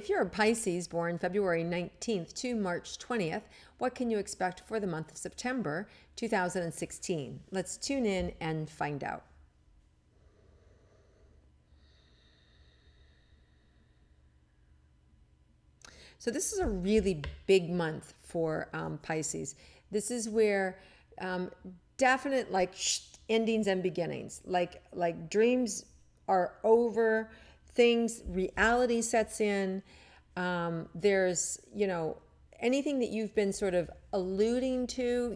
if you're a Pisces born February 19th to March 20th, what can you expect for the month of September 2016? Let's tune in and find out. So this is a really big month for Pisces. This is where definite endings and beginnings, like dreams are over, things, reality sets in. There's, anything that you've been sort of alluding to,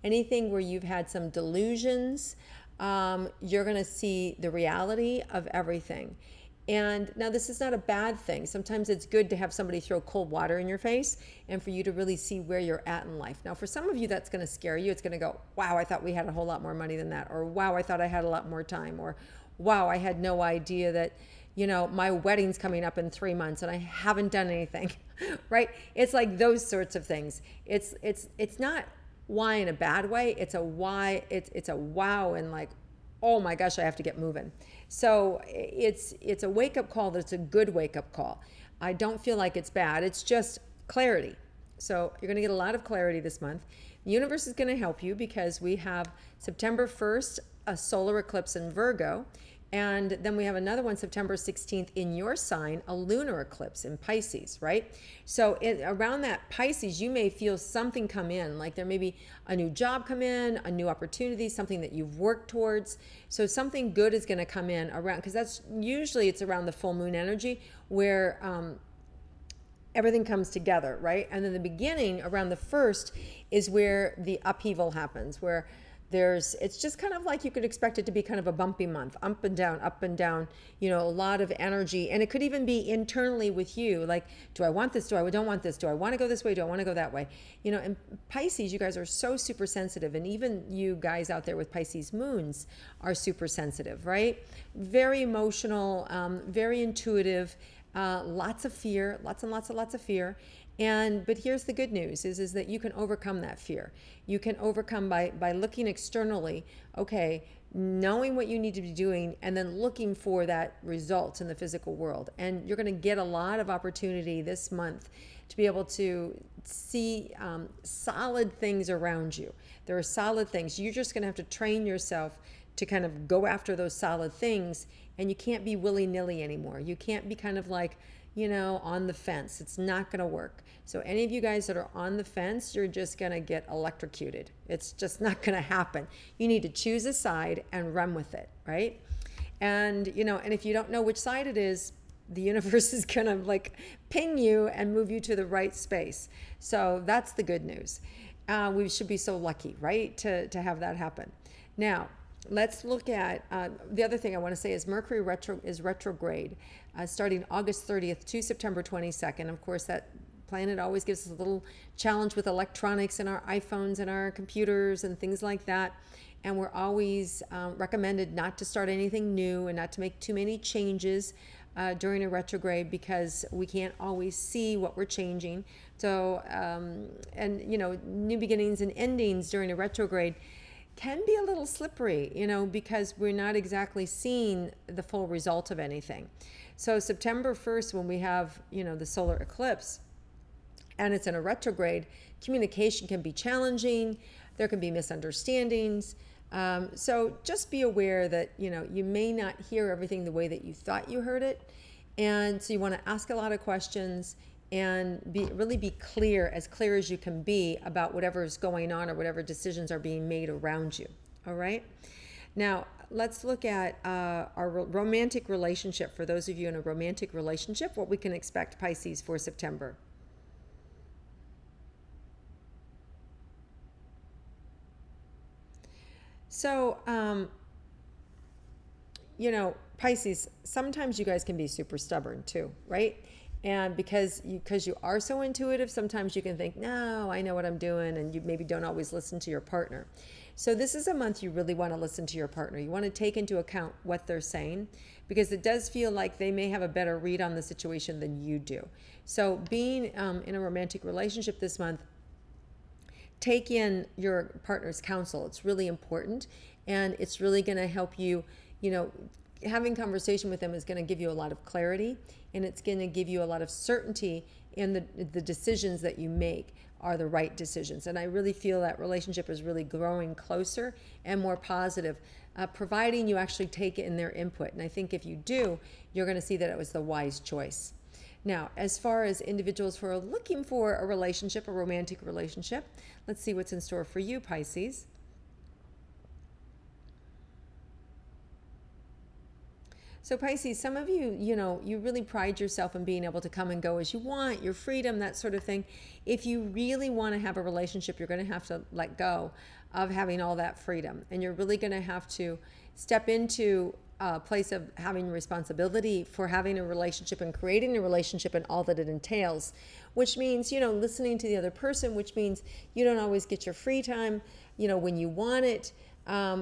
anything where you've had some delusions, you're going to see the reality of everything. And now this is not a bad thing. Sometimes it's good to have somebody throw cold water in your face and for you to really see where you're at in life. Now, for some of you, that's going to scare you. It's going to go, wow, I thought we had a whole lot more money than that. Or wow, I thought I had a lot more time. Or wow, I had no idea that, my wedding's coming up in 3 months and I haven't done anything, right? It's like those sorts of things. It's not why in a bad way. It's a why. It's a wow and like, oh my gosh, I have to get moving. So it's a wake-up call that's a good wake-up call. I don't feel like it's bad. It's just clarity. So you're going to get a lot of clarity this month. The universe is going to help you because we have September 1st, a solar eclipse in Virgo. And then we have another one, September 16th, in your sign, a lunar eclipse in Pisces, right? So around that Pisces, you may feel something come in, like there may be a new job come in, a new opportunity, something that you've worked towards. So something good is going to come in around, because that's usually it's around the full moon energy where everything comes together, right? And then the beginning, around the 1st, is where the upheaval happens, where it's just kind of like you could expect it to be kind of a bumpy month, up and down, a lot of energy. And it could even be internally with you, like, do I want this? Do I don't want this? Do I want to go this way? Do I want to go that way? And Pisces, you guys are so super sensitive. And even you guys out there with Pisces moons are super sensitive, right? Very emotional, very intuitive, lots of fear, lots and lots of fear. But here's the good news is that you can overcome that fear. You can overcome by looking externally, okay, knowing what you need to be doing, and then looking for that result in the physical world. And you're going to get a lot of opportunity this month to be able to see solid things around you. There are solid things. You're just going to have to train yourself to kind of go after those solid things, and you can't be willy-nilly anymore. You can't be kind of like, on the fence. It's not going to work. So any of you guys that are on the fence, you're just going to get electrocuted. It's just not going to happen. You need to choose a side and run with it, right? And, and if you don't know which side it is, the universe is going to ping you and move you to the right space. So that's the good news. We should be so lucky, right, to have that happen. Now, let's look at the other thing I want to say is Mercury is retrograde starting August 30th to September 22nd. Of course, that planet always gives us a little challenge with electronics and our iPhones and our computers and things like that. And we're always recommended not to start anything new and not to make too many changes during a because we can't always see what we're changing. So, new beginnings and endings during a retrograde can be a little slippery, because we're not exactly seeing the full result of anything. So September 1st, when we have, the solar eclipse and it's in a retrograde, communication can be challenging. There can be misunderstandings. So just be aware that, you may not hear everything the way that you thought you heard it. And so you want to ask a lot of questions and really be clear as you can be about whatever is going on or whatever decisions are being made around you. All right? Now, let's look at our romantic relationship. For those of you in a romantic relationship, what we can expect, Pisces, for September. So, Pisces, sometimes you guys can be super stubborn too, right? And because you are so intuitive, sometimes you can think, no, I know what I'm doing, and you maybe don't always listen to your partner. So this is a month you really want to listen to your partner. You want to take into account what they're saying, because it does feel like they may have a better read on the situation than you do. So being in a romantic relationship this month, take in your partner's counsel. It's really important, and it's really going to help you, having conversation with them is going to give you a lot of clarity, and it's going to give you a lot of certainty in the decisions that you make are the right decisions. And I really feel that relationship is really growing closer and more positive, providing you actually take in their input. And I think if you do, you're going to see that it was the wise choice. Now, as far as individuals who are looking for a relationship, a romantic relationship, let's see what's in store for you, Pisces. So Pisces, some of you, you really pride yourself in being able to come and go as you want, your freedom, that sort of thing. If you really want to have a relationship, you're going to have to let go of having all that freedom. And you're really going to have to step into a place of having responsibility for having a relationship and creating a relationship and all that it entails, which means, listening to the other person, which means you don't always get your free time, when you want it.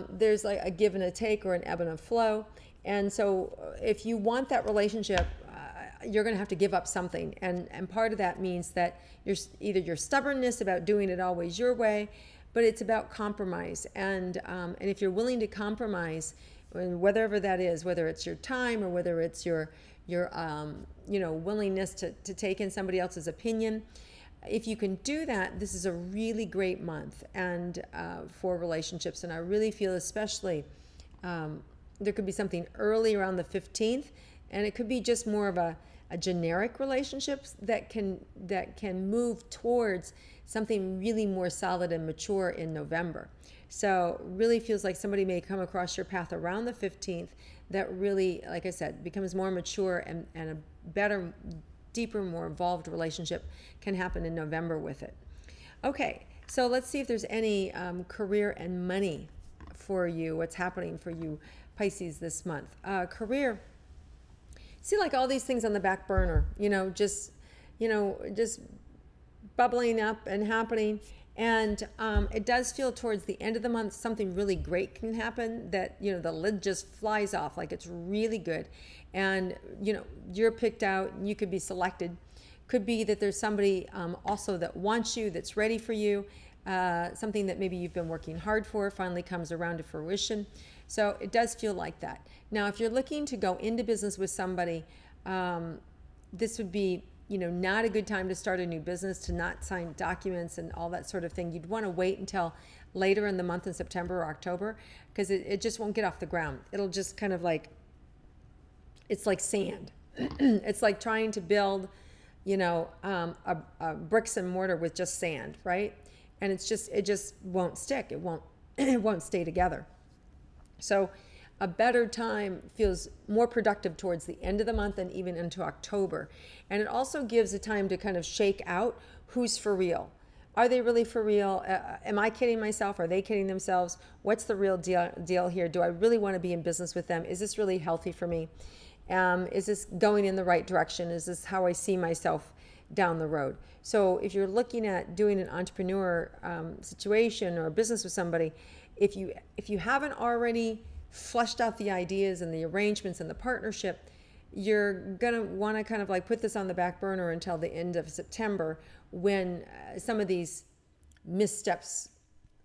There's like a give and a take or an ebb and a flow. And so if you want that relationship, you're going to have to give up something. And part of that means that either your stubbornness about doing it always your way, but it's about compromise. And if you're willing to compromise, whatever that is, whether it's your time or whether it's your willingness to take in somebody else's opinion, if you can do that, this is a really great month and for relationships. And I really feel especially there could be something early around the 15th, and it could be just more of a generic relationship that can move towards something really more solid and mature in November. So really feels like somebody may come across your path around the 15th that really, like I said, becomes more mature, and a better, deeper, more involved relationship can happen in November with it. Okay, so let's see if there's any career and money for you, what's happening for you, Pisces, this month. Career, see like all these things on the back burner, just bubbling up and happening. And it does feel towards the end of the month something really great can happen, that the lid just flies off, like it's really good, and you're picked out, you could be selected. Could be that there's somebody also that wants you, that's ready for you. Something that maybe you've been working hard for finally comes around to fruition. So it does feel like that. Now, if you're looking to go into business with somebody, this would be not a good time to start a new business, to not sign documents and all that sort of thing. You'd want to wait until later in the month, in September or October, because it just won't get off the ground. It'll just kind of like, it's like sand. It's like trying to build, a bricks and mortar with just sand, right? And it just won't stick. It won't stay together. So a better time feels more productive towards the end of the month and even into October. And it also gives a time to kind of shake out who's for real. Are they really for real? Am I kidding myself? Are they kidding themselves? What's the real deal here? Do I really want to be in business with them? Is this really healthy for me? Is this going in the right direction? Is this how I see myself down the road? So if you're looking at doing an entrepreneur situation or a business with somebody, if you haven't already fleshed out the ideas and the arrangements and the partnership, you're going to want to kind of like put this on the back burner until the end of September, when some of these missteps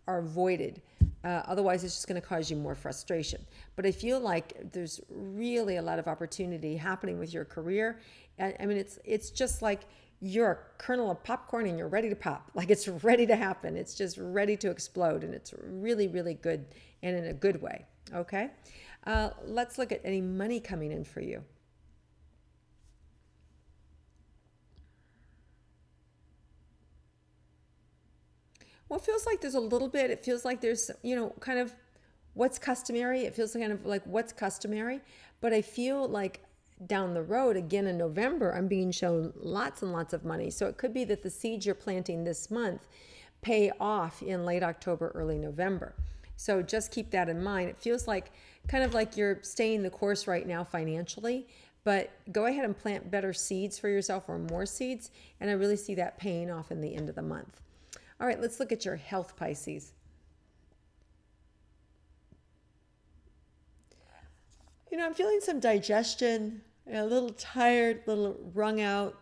are avoided. Otherwise, it's just going to cause you more frustration. But I feel like there's really a lot of opportunity happening with your career. I mean, it's just like you're a kernel of popcorn and you're ready to pop. Like it's ready to happen. It's just ready to explode. And it's really, really good, and in a good way. Okay? Let's look at any money coming in for you. Well, it feels like there's a little bit. It feels like there's, kind of what's customary. It feels kind of like what's customary. But I feel like down the road, again in November, I'm being shown lots and lots of money. So it could be that the seeds you're planting this month pay off in late October, early November. So just keep that in mind. It feels like kind of like you're staying the course right now financially, but go ahead and plant better seeds for yourself, or more seeds. And I really see that paying off in the end of the month. All right, let's look at your health, Pisces. I'm feeling some digestion, a little tired, a little wrung out.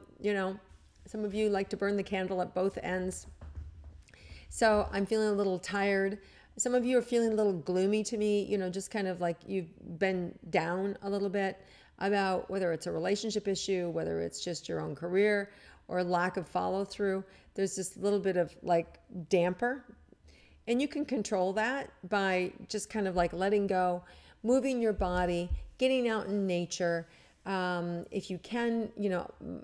Some of you like to burn the candle at both ends. So I'm feeling a little tired. Some of you are feeling a little gloomy to me, just kind of like you've been down a little bit about whether it's a relationship issue, whether it's just your own career or lack of follow through. There's this little bit of like damper. And you can control that by just kind of like letting go, moving your body, getting out in nature. If you can,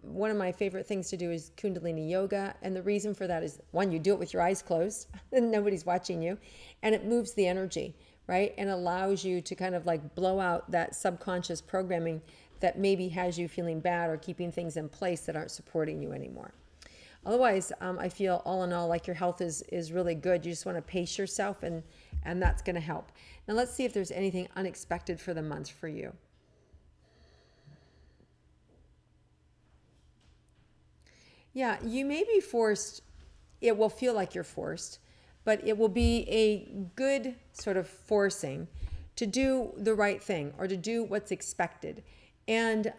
one of my favorite things to do is Kundalini yoga. And the reason for that is, one, you do it with your eyes closed and nobody's watching you. And it moves the energy, right? And allows you to kind of like blow out that subconscious programming that maybe has you feeling bad or keeping things in place that aren't supporting you anymore. Otherwise, I feel all in all like your health is really good. You just want to pace yourself, and that's going to help. Now let's see if there's anything unexpected for the month for you. Yeah, you may be forced. It will feel like you're forced, but it will be a good sort of forcing to do the right thing or to do what's expected. And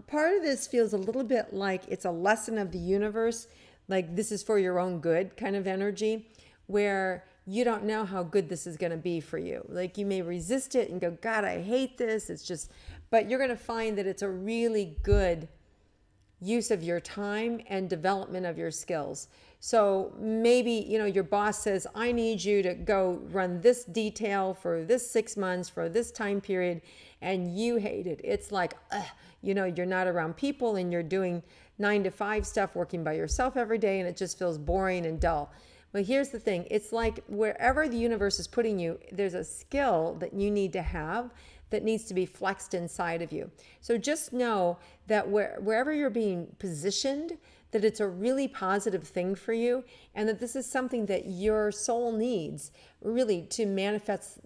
part of this feels a little bit like it's a lesson of the universe, like this is for your own good kind of energy, where you don't know how good this is going to be for you. Like you may resist it and go, God, I hate this. It's just, but you're going to find that it's a really good use of your time and development of your skills. So maybe, your boss says, I need you to go run this detail for this 6 months for this time period, and you hate it. It's like, you're not around people and you're doing 9 to 5 stuff, working by yourself every day, and it just feels boring and dull. Well, here's the thing. It's like wherever the universe is putting you, there's a skill that you need to have that needs to be flexed inside of you. So just know that wherever you're being positioned, that it's a really positive thing for you, and that this is something that your soul needs really to manifest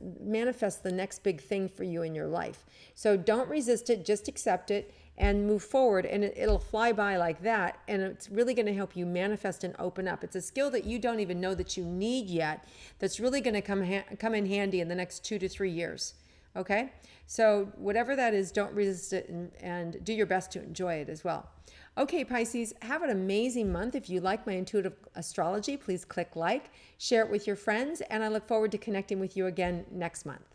the next big thing for you in your life. So don't resist it, just accept it and move forward, and it'll fly by like that, and it's really going to help you manifest and open up. It's a skill that you don't even know that you need yet that's really going to come in handy in the next 2 to 3 years. Okay, so whatever that is, don't resist it, and do your best to enjoy it as well. Okay, Pisces, have an amazing month. If you like my intuitive astrology, please click like, share it with your friends, and I look forward to connecting with you again next month.